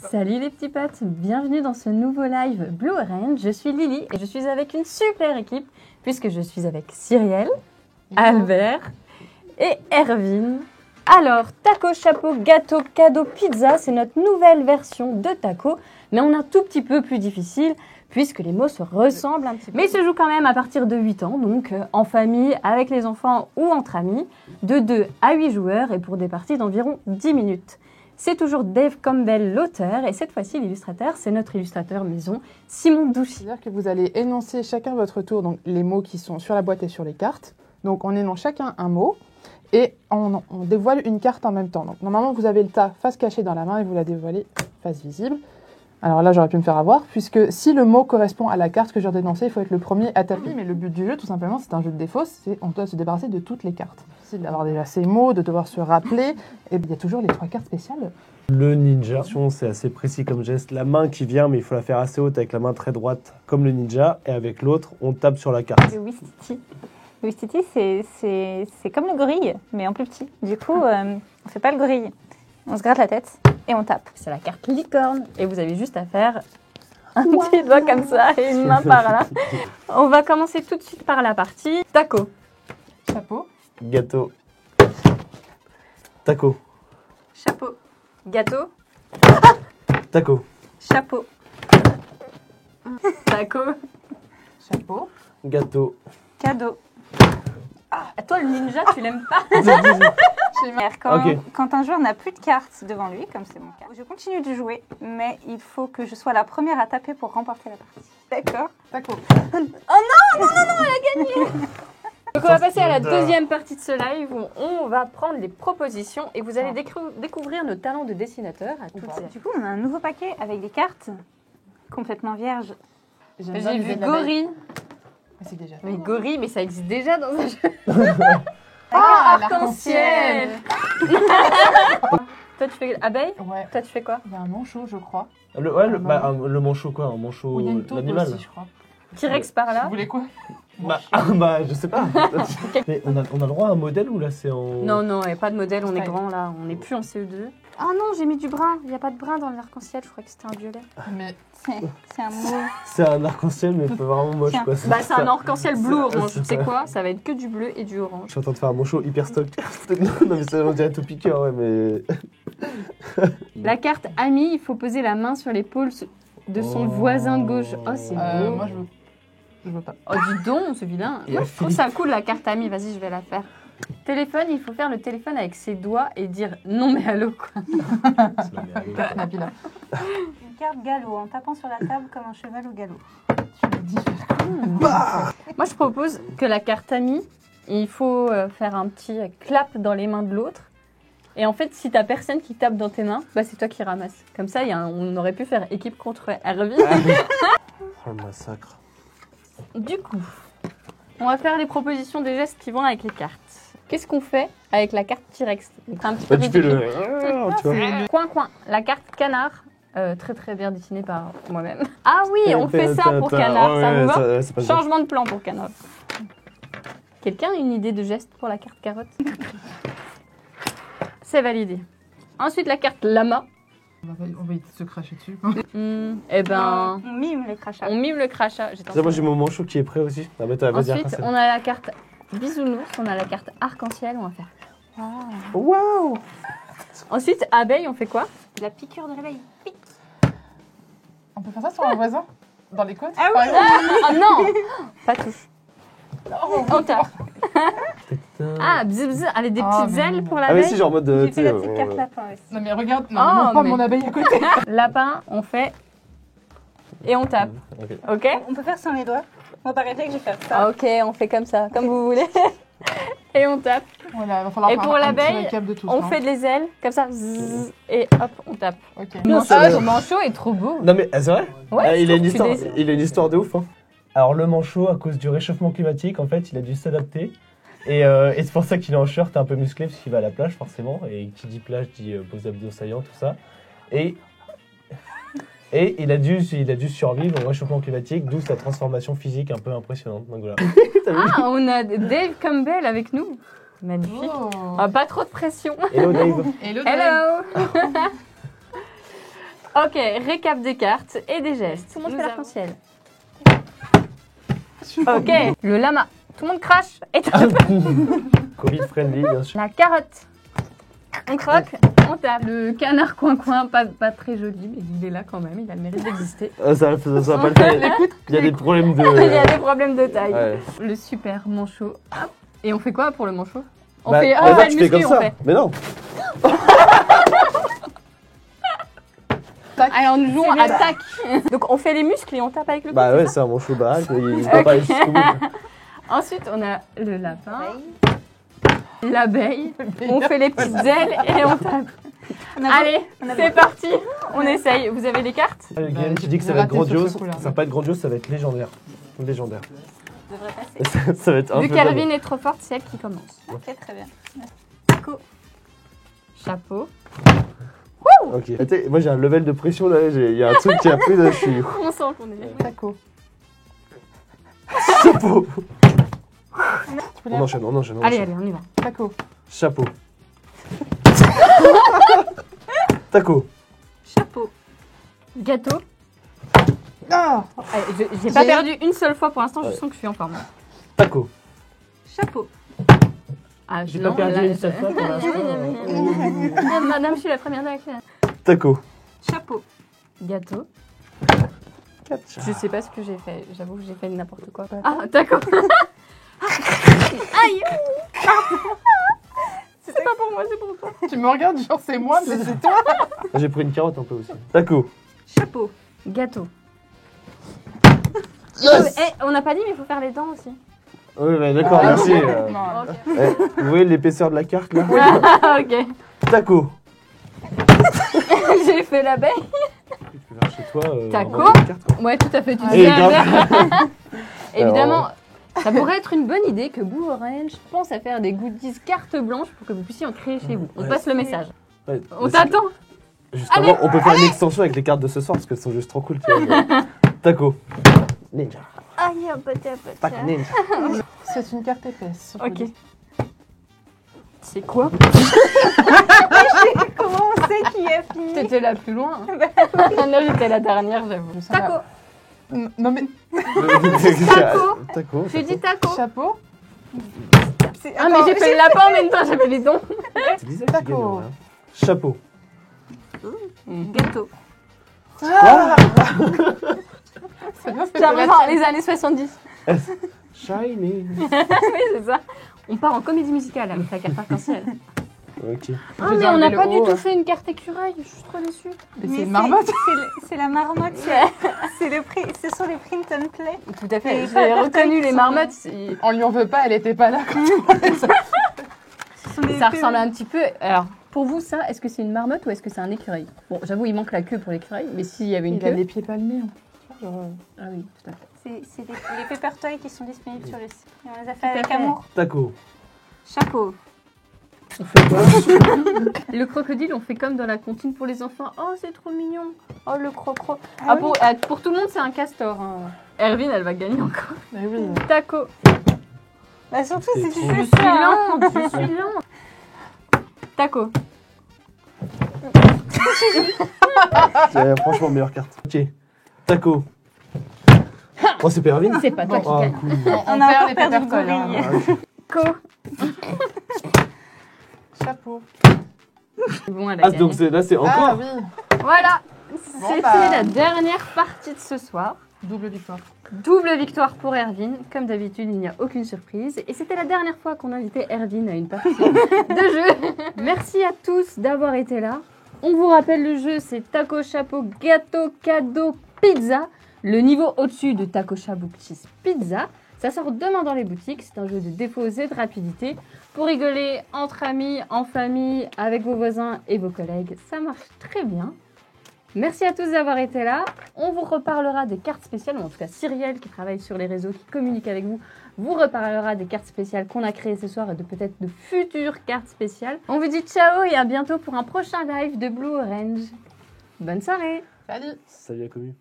Salut les petits potes, bienvenue dans ce nouveau live Blue Orange. Je suis Lily et je suis avec une super équipe puisque je suis avec Cyrielle, Albert et Erwin. Alors, taco, chapeau, gâteau, cadeau, pizza, c'est notre nouvelle version de taco, mais on a un tout petit peu plus difficile puisque les mots se ressemblent un petit peu. Mais il se joue quand même à partir de 8 ans, donc en famille, avec les enfants ou entre amis, de 2 à 8 joueurs et pour des parties d'environ 10 minutes. C'est toujours Dave Campbell l'auteur et cette fois-ci l'illustrateur, c'est notre illustrateur maison, Simon Douchy. C'est-à-dire que vous allez énoncer chacun votre tour donc les mots qui sont sur la boîte et sur les cartes. Donc on énonce chacun un mot et on dévoile une carte en même temps. Donc normalement vous avez le tas face cachée dans la main et vous la dévoilez face visible. Alors là j'aurais pu me faire avoir puisque si le mot correspond à la carte que j'ai énoncée, il faut être le premier à taper. Mais le but du jeu tout simplement c'est un jeu de défausse, c'est on doit se débarrasser de toutes les cartes. C'est d'avoir déjà ces mots, de devoir se rappeler et il y a toujours les 3 cartes spéciales. Le ninja, c'est assez précis comme geste. La main qui vient, mais il faut la faire assez haute avec la main très droite, comme le ninja. Et avec l'autre, on tape sur la carte. Le Wistiti. Le Wistiti, c'est comme le gorille, mais en plus petit. Du coup, on fait pas le gorille. On se gratte la tête et on tape. C'est la carte licorne et vous avez juste à faire un petit doigt comme ça et une main par là. On va commencer tout de suite par la partie taco. Chapeau. Gâteau. Taco. Chapeau. Gâteau. Taco. Chapeau. Taco. Chapeau. Gâteau. Cadeau. Ah, toi le ninja tu l'aimes pas? Quand un joueur n'a plus de cartes devant lui, comme c'est mon cas, je continue de jouer, mais il faut que je sois la première à taper pour remporter la partie. D'accord? Taco. Oh non, elle a gagné. Donc on va passer à la deuxième partie de ce live où on va prendre les propositions et vous allez découvrir nos talents de dessinateur à toutes et à Du coup, on a un nouveau paquet avec des cartes complètement vierges. J'ai vu gorille. C'est déjà fait. Mais gorille, mais ça existe déjà dans un jeu. Ah, arc-en-ciel. Toi tu fais abeille? Ouais. Toi tu fais quoi? Il y a un manchot, je crois. Le manchot quoi? Un manchot, Il y a une taupe l'animal. aussi, je crois. T-Rex par là? Vous voulez quoi? Je sais pas. Mais on a le droit à un modèle ou là c'est en... Non, il n'y a pas de modèle, on est Ouais. grand là, on n'est plus en CE2. Ah non, j'ai mis du brun, il n'y a pas de brun dans l'arc-en-ciel, je crois que c'était un violet. Mais C'est un mot. C'est un arc-en-ciel mais pas vraiment moche quoi. Bah c'est un arc-en-ciel bleu-orange, c'est tu sais pas- quoi? Ça va être que du bleu et du Je orange. suis en train de faire un manchot hyper stock. Non mais ça on dirait tout piqueur ouais mais... La carte ami, il faut poser la main sur l'épaule de son voisin de gauche. Oh c'est beau. moi je veux pas. Oh dis donc, c'est vilain. Et Moi la je trouve ça cool la carte ami, vas-y je vais la faire. Téléphone, il faut faire le téléphone avec ses doigts et dire non mais allô quoi. Nabila. Une carte galop en tapant sur la table comme un cheval au galop. Tu l'as dit. Moi je propose que la carte ami, il faut faire un petit clap dans les mains de l'autre. Et en fait, si t'as personne qui tape dans tes mains, bah c'est toi qui ramasses. Comme ça, on aurait pu faire équipe contre Erwin. Oh le massacre. Du coup, on va faire les propositions des gestes qui vont avec les cartes. Qu'est-ce qu'on fait avec la carte T-Rex? C'est un petit peu Bah tu fais ridicule. tu vois. Coin. La carte canard, très très bien dessinée par moi-même. Ah oui, on fait ça pour canard, ça vous va? C'est pas grave. Changement de plan pour canard. Quelqu'un a une idée de geste pour la carte carotte? C'est validé. Ensuite, la carte lama. On va se cracher dessus. Eh ben, On mime les crachats. on mime le crachat. J'étais en Ça, moi train j'ai mon manchot qui est prêt aussi. Ah bah vas-y Ensuite, arc-en-ciel. on a la carte bisounours, on a la carte arc-en-ciel, on va faire. Waouh. Ensuite, abeille, on fait quoi? La piqûre de l'abeille. On peut faire ça sur un voisin? Dans les côtes? Ah oui. par exemple? Ah non! Pas touche. Non, On tape. Ah, bzz, bzz, avec des Ah, petites mais ailes non. pour Ah l'abeille. mais si genre en mode... J'ai tu fait sais, la petite carte lapin aussi. Non mais regarde, non, Oh, non, pas mais- mon abeille à côté. Lapin, on fait. Et on tape. Ok. Ok? On peut faire sans les doigts. Moi, par réflexe, je vais faire ça. Ah, ok, on fait comme ça, comme vous voulez. Et on tape. Voilà, va falloir Et faire pour un l'abeille, petit récap de tout On ça. fait des ailes, comme ça. Zzz, et hop, on tape. Ok. Non, Ah, c'est- ton manchot est trop beau. Non mais c'est vrai. Ouais, Ah, je il a une trouve que histoire. tu dessines. Il a une histoire de ouf. Hein. Alors le manchot, à cause du réchauffement climatique, en fait, il a dû s'adapter. Et c'est pour ça qu'il est en shirt un peu musclé parce qu'il va à la plage forcément. Et qui dit plage dit beaux abdos saillants, tout ça. Et il a dû survivre au réchauffement climatique, d'où sa transformation physique un peu impressionnante. Donc voilà. Ah, on a Dave Campbell avec nous. Magnifique. Oh. Ah, pas trop de pression. Hello Dave. Hello. Hello. Ok, récap des cartes et des gestes. Tout le monde Nous fait avons- l'arc-en-ciel. Ok, le lama. Tout le monde crache et tape. Covid friendly, bien sûr. La carotte. On croque, on tape. Le canard coin-coin, pas très joli, mais il est là quand même, il a le mérite d'exister. Ça va pas le faire. Il y a des problèmes de. Il y a des problèmes de taille. Ouais. Le super manchot. Hop. Et on fait quoi pour le manchot? On Bah, fait bah, ah, ça, le tu fais muscu, comme on ça. fait. Mais non. Allez, on joue C'est bien. attaque. Donc on fait les muscles et on tape avec le Bah coude, ouais, c'est c'est un manchot baraque. Il Ok. va pas aller jusqu'au bout. ça. Ensuite, on a le lapin, l'abeille. On fait les petites ailes et on tape. Allez, c'est parti. On essaye. Vous avez les cartes? Le Bah, game, tu dis que ça j'ai va être raté sur grandiose. ce coup-là. Ça va pas être grandiose, ça va être légendaire. Légendaire. Devrait passer. Ça va être un Vu peu. qu'Alvin est trop forte, c'est elle qui commence. Ok, très bien. Chapeau. Ok. Attends, moi j'ai un level de pression là. Il y a un truc qui a pris là. Je suis. On sent qu'on est. Taco. Chapeau. Tu peux On lire enchaîne, on enchaîne. Allez, allez, on y va. Taco. Chapeau. Taco. Chapeau. Gâteau. Ah Allez, j'ai pas perdu une seule fois pour l'instant, je sens que je suis en forme. Taco. Chapeau. Ah, J'ai non, pas perdu là, une seule fois pour l'instant. Madame, je suis la première d'accueil. Taco. Chapeau. Gâteau. Je sais pas ce que j'ai fait. J'avoue que j'ai fait n'importe quoi. Ah, d'accord. Aïe. C'est pas pour moi, c'est pour toi. Tu me regardes genre c'est moi, mais c'est toi. J'ai pris une carotte un peu aussi. Taco. Chapeau. Gâteau. Yes. On n'a pas dit, mais il faut faire les dents aussi. Oui, mais d'accord, Ah, merci. non. Vous voyez l'épaisseur de la carte là? Ah, ok. Taco. J'ai fait l'abeille. Tu peux faire chez toi. Taco. en carte, quoi. Ouais, tout à fait. Tu Et dis grave. Albert. Évidemment, ça pourrait être une bonne idée que Blue Orange pense à faire des goodies carte blanche pour que vous puissiez en créer chez vous. On Ouais. passe le message. Ouais, On mais t'attend. Justement, on peut faire une extension avec les cartes de ce soir parce qu'elles sont juste trop cool. Tu vois. Taco. Ninja. Aïe, un petit, Tac, ninja. C'est une carte épaisse. Ok. C'est quoi? Comment on sait qui a fini? T'étais la plus loin. Non, j'étais la dernière, j'avoue. Taco. Non mais Taco. Taco. J'ai dit taco. chapeau. Ah, mais j'ai fait le lapin en même temps, j'avais les dons. C'est Lisa qui Taco. gagne, en vrai. Chapeau. Gâteau. C'est bien, c'est J'arrive la dans les années 70. Shining. Oui, c'est ça. On part en comédie musicale avec la carte arc-en-ciel. Ok. Ah, J'ai mais on enlevé n'a le pas haut, du tout ouais. fait une carte écureuil, je suis trop déçue. Mais c'est une marmotte. C'est la marmotte. Ce sont les print and play. Tout à fait, Les j'ai cartes reconnu qui les sont- marmottes. On lui en veut pas, elle était pas là. Ça ressemble un petit peu. Alors, pour vous, ça, est-ce que c'est une marmotte ou est-ce que c'est un écureuil? Bon, j'avoue, il manque la queue pour l'écureuil, mais s'il y avait une Il a queue. les pieds palmés. Genre, Ah oui, tout à fait. C'est les paper toys qui sont disponibles sur le site. Et on les a fait à avec fait. amour. Taco. Chapeau. Le crocodile, on fait comme dans la comptine pour les enfants. Oh, c'est trop mignon. Oh, le croc-croc. Ah oui. Pour tout le monde, c'est un castor. Hein. Erwin, elle va gagner encore. mais oui. Taco. Bah surtout C'est si tu trop- Je fais suis ça. hein. lente, je suis lente. Taco. C'est franchement meilleure carte. Ok. Taco. Oh, c'est Pervin. C'est pas toi qui Ah, gagne. cool. On a encore les perdu le paper toys, gorille. hein. Co. Chapeau. Bon, elle a Ah, gagné. donc là, c'est Ah encore. oui. Voilà. Bon, C'était bah. la dernière partie de ce soir. Double victoire. Double victoire pour Erwin. Comme d'habitude, il n'y a aucune surprise. Et c'était la dernière fois qu'on invitait Erwin à une partie de jeu. Merci à tous d'avoir été là. On vous rappelle le jeu, c'est taco, chapeau, gâteau, cadeau, pizza. Le niveau au-dessus de taco, chapeau, cheese, pizza. Ça sort demain dans les boutiques. C'est un jeu de défausse et de rapidité. Pour rigoler entre amis, en famille, avec vos voisins et vos collègues. Ça marche très bien. Merci à tous d'avoir été là. On vous reparlera des cartes spéciales, ou en tout cas Cyrielle qui travaille sur les réseaux, qui communique avec vous, vous reparlera des cartes spéciales qu'on a créées ce soir et de peut-être de futures cartes spéciales. On vous dit ciao et à bientôt pour un prochain live de Blue Orange. Bonne soirée. Salut. Salut la commu.